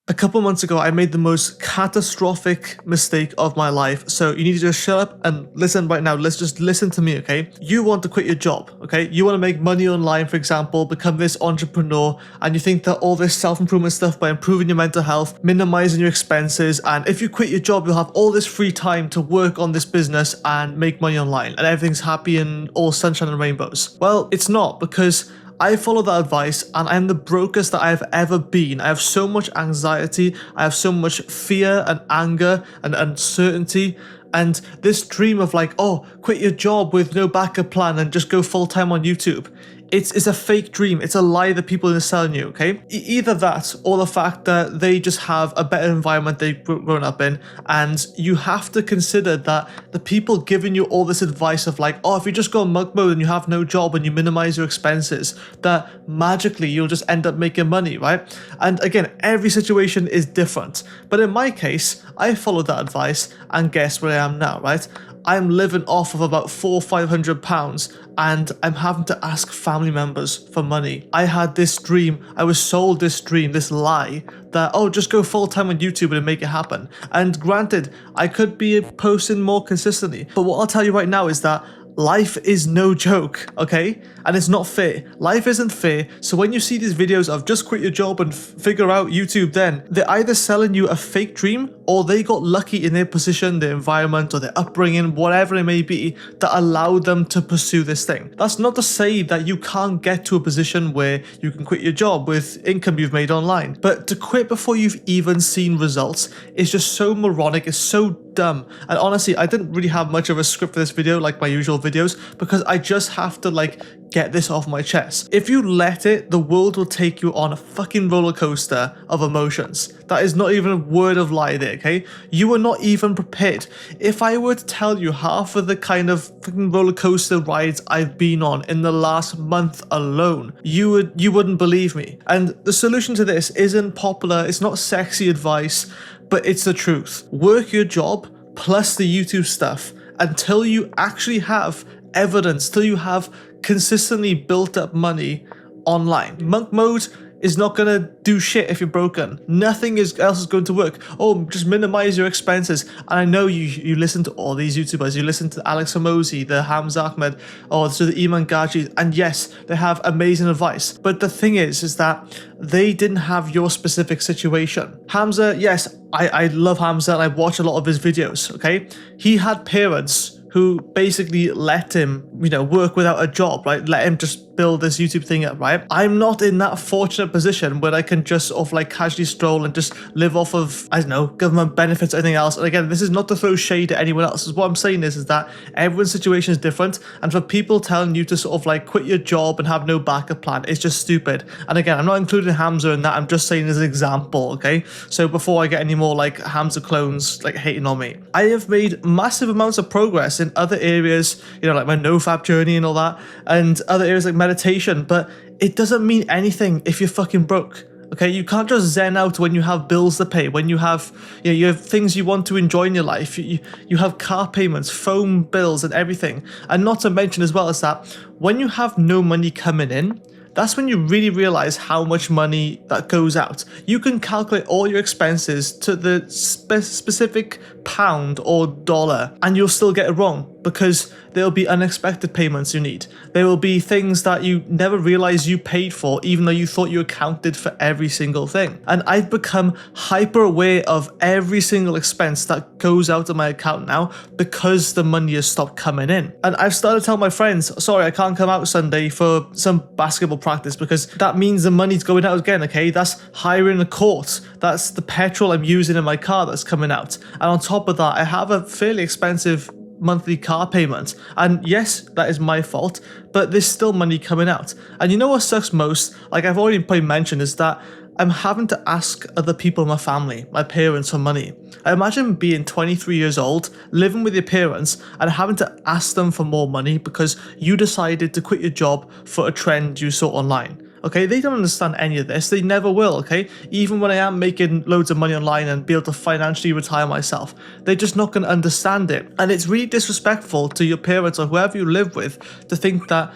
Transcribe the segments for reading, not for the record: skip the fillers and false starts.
A couple months ago, I made the most catastrophic mistake of my life. So you need to just shut up and listen right now. Let's just listen to me, okay? You want to quit your job, okay? You want to make money online, for example, become this entrepreneur, and you think that all this self-improvement stuff by improving your mental health, minimizing your expenses, and if you quit your job, you'll have all this free time to work on this business and make money online, and everything's happy and all sunshine and rainbows. Well, it's not, because I follow that advice and I'm the brokest that I've ever been. I have so much anxiety, I have so much fear and anger and uncertainty, and this dream of like, oh, quit your job with no backup plan and just go full time on YouTube. It's a fake dream. It's a lie that people are selling you, okay? Either that or the fact that they just have a better environment they've grown up in, and you have to consider that the people giving you all this advice of like, oh, if you just go monk mode and you have no job and you minimize your expenses, that magically you'll just end up making money, right? And again, every situation is different. But in my case, I followed that advice and guess where I am now, right? I'm living off of about £400-500 and I'm having to ask family members for money. I had this dream, I was sold this dream, this lie that, oh, just go full time on YouTube and make it happen. And granted, I could be posting more consistently, but what I'll tell you right now is that life is no joke, okay? And it's not fair. Life isn't fair. So when you see these videos of just quit your job and figure out YouTube, then they're either selling you a fake dream or they got lucky in their position, their environment, or their upbringing, whatever it may be, that allowed them to pursue this thing. That's not to say that you can't get to a position where you can quit your job with income you've made online. But to quit before you've even seen results is just so moronic, it's so dumb. And honestly, I didn't really have much of a script for this video like my usual videos, because I just have to like get this off my chest. If you let it, the world will take you on a fucking roller coaster of emotions. That is not even a word of lie there, okay? You are not even prepared. If I were to tell you half of the kind of fucking roller coaster rides I've been on in the last month alone, you wouldn't believe me. And the solution to this isn't popular, it's not sexy advice, but it's the truth. Work your job plus the YouTube stuff until you actually have evidence, till you have consistently built up money online. Monk mode is not gonna do shit if you're broken. Nothing else is going to work. Oh, just minimize your expenses. And I know you listen to all these YouTubers. You listen to Alex Hormozi, the Hamza Ahmed, or to the Iman Gajis, and yes, they have amazing advice. But the thing is that they didn't have your specific situation. Hamza, yes, I love Hamza and I watch a lot of his videos, okay? He had parents who basically let him, work without a job, right? Let him just build this YouTube thing up, right? I'm not in that fortunate position where I can just sort of like casually stroll and just live off of, I don't know, government benefits or anything else. And again, this is not to throw shade at anyone else. What I'm saying is that everyone's situation is different. And for people telling you to sort of like quit your job and have no backup plan, it's just stupid. And again, I'm not including Hamza in that. I'm just saying as an example, okay? So before I get any more like Hamza clones like hating on me, I have made massive amounts of progress in other areas, like my nofap journey and all that, and other areas like meditation, but it doesn't mean anything if you're fucking broke. Okay, you can't just zen out when you have bills to pay, when you have, you have things you want to enjoy in your life. You have car payments, phone bills, and everything. And not to mention as well as that, when you have no money coming in, that's when you really realize how much money that goes out. You can calculate all your expenses to the specific pound or dollar, and you'll still get it wrong because there'll be unexpected payments you need. There will be things that you never realized you paid for, even though you thought you accounted for every single thing. And I've become hyper aware of every single expense that goes out of my account now because the money has stopped coming in. And I've started to tell my friends, sorry, I can't come out Sunday for some basketball practice because that means the money's going out again, okay? That's hiring a court. That's the petrol I'm using in my car that's coming out. And on top of that, I have a fairly expensive monthly car payment, and yes, that is my fault, but there's still money coming out. And you know what sucks most, like I've already probably mentioned, is that I'm having to ask other people in my family, my parents, for money. I imagine being 23 years old, living with your parents, and having to ask them for more money because you decided to quit your job for a trend you saw online. okay? They don't understand any of this. They never will, okay? Even when I am making loads of money online and be able to financially retire myself, they're just not going to understand it. And it's really disrespectful to your parents or whoever you live with to think that,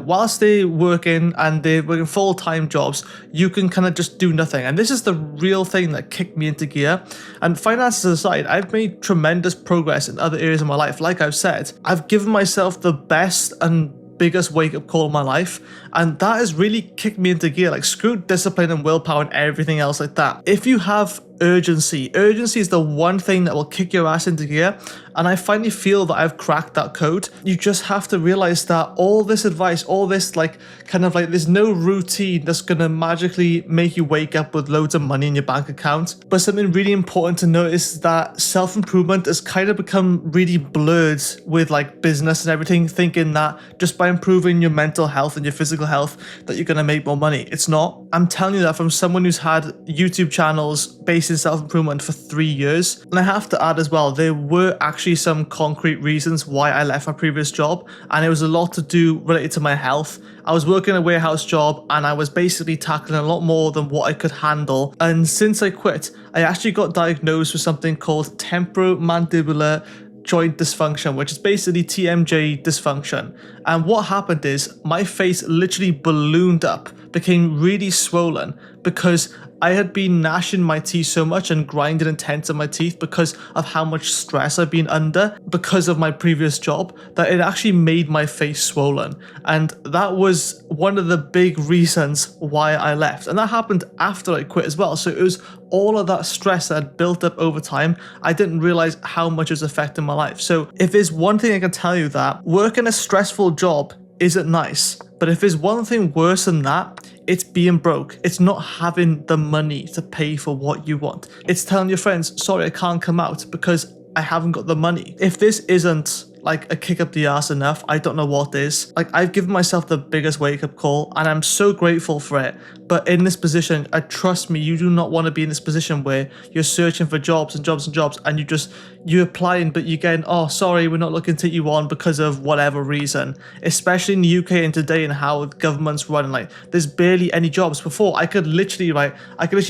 whilst they're working and they're working full-time jobs, you can kind of just do nothing. And this is the real thing that kicked me into gear. And finances aside, I've made tremendous progress in other areas of my life. Like I've said, I've given myself the best and biggest wake-up call in my life, and that has really kicked me into gear. Like, screw discipline and willpower and everything else like that. If you have urgency is the one thing that will kick your ass into gear, and I finally feel that I've cracked that code. You just have to realize that all this advice, all this there's no routine that's gonna magically make you wake up with loads of money in your bank account. But something really important to notice is that self-improvement has kind of become really blurred with like business and everything, thinking that just by improving your mental health and your physical health that you're gonna make more money. It's not. I'm telling you that from someone who's had YouTube channels based in self-improvement for 3 years. And I have to add as well, there were actually some concrete reasons why I left my previous job, and it was a lot to do related to my health. I was working a warehouse job and I was basically tackling a lot more than what I could handle. And since I quit, I actually got diagnosed with something called temporomandibular joint dysfunction, which is basically TMJ dysfunction. And what happened is my face literally ballooned up, became really swollen because I had been gnashing my teeth so much and grinding and tensing my teeth because of how much stress I've been under because of my previous job, that it actually made my face swollen. And that was one of the big reasons why I left. And that happened after I quit as well. So it was all of that stress that had built up over time. I didn't realize how much it was affecting my life. So if there's one thing I can tell you, that working a stressful job isn't nice. But if there's one thing worse than that, it's being broke. It's not having the money to pay for what you want. It's telling your friends, sorry, I can't come out because I haven't got the money. If this isn't like a kick up the ass enough, I don't know what is. Like, I've given myself the biggest wake up call and I'm so grateful for it. But in this position, trust me, you do not want to be in this position where you're searching for jobs and jobs and jobs and you're applying, but you're getting, oh, sorry, we're not looking to take you on because of whatever reason. Especially in the UK and today and how government's running, like there's barely any jobs. Before, I could literally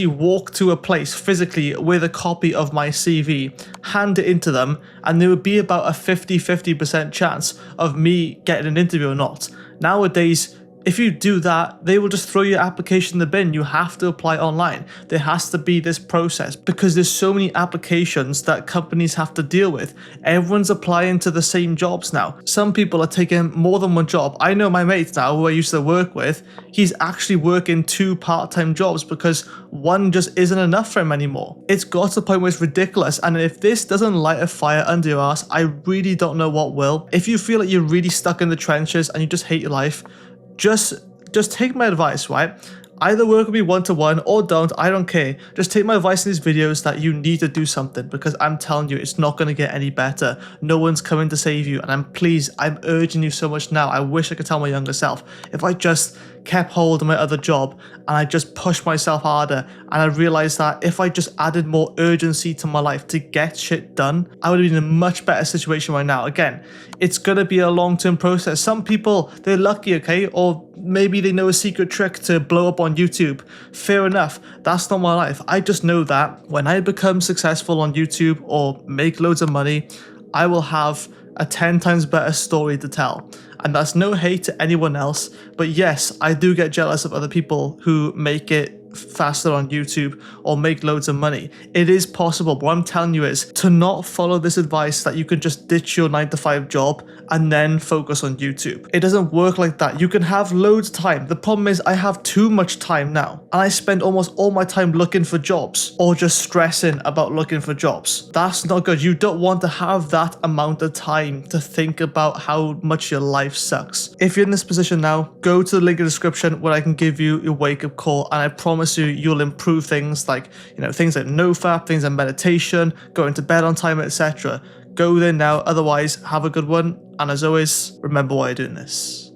walk to a place physically with a copy of my CV, hand it into them, and there would be about a 50% chance of me getting an interview or not. Nowadays, if you do that, they will just throw your application in the bin. You have to apply online. There has to be this process because there's so many applications that companies have to deal with. Everyone's applying to the same jobs now. Some people are taking more than one job. I know my mate now who I used to work with, he's actually working 2 part-time jobs because one just isn't enough for him anymore. It's got to the point where it's ridiculous. And if this doesn't light a fire under your ass, I really don't know what will. If you feel like you're really stuck in the trenches and you just hate your life, just take my advice, right? Either work with me one-to-one or don't, I don't care. Just take my advice in these videos that you need to do something, because I'm telling you, it's not going to get any better. No one's coming to save you, and I'm urging you so much now. I wish I could tell my younger self, if I just kept hold of my other job and I just pushed myself harder, and I realized that if I just added more urgency to my life to get shit done, I would have been in a much better situation right now. Again, it's going to be a long-term process. Some people, they're lucky, okay? Or maybe they know a secret trick to blow up on YouTube. Fair enough. That's not my life. I just know that when I become successful on YouTube or make loads of money, I will have a 10 times better story to tell. And that's no hate to anyone else, but yes, I do get jealous of other people who make it faster on YouTube or make loads of money. It is possible, but what I'm telling you is to not follow this advice that you can just ditch your 9-to-5 job and then focus on YouTube. It doesn't work like that. You can have loads of time. The problem is I have too much time now, and I spend almost all my time looking for jobs or just stressing about looking for jobs. That's not good. You don't want to have that amount of time to think about how much your life sucks. If you're in this position now, go to the link in the description where I can give you your wake-up call, and I promise you, you'll improve things like, things like NoFap, things like meditation, going to bed on time, etc. Go there now. Otherwise, have a good one. And as always, remember why you're doing this.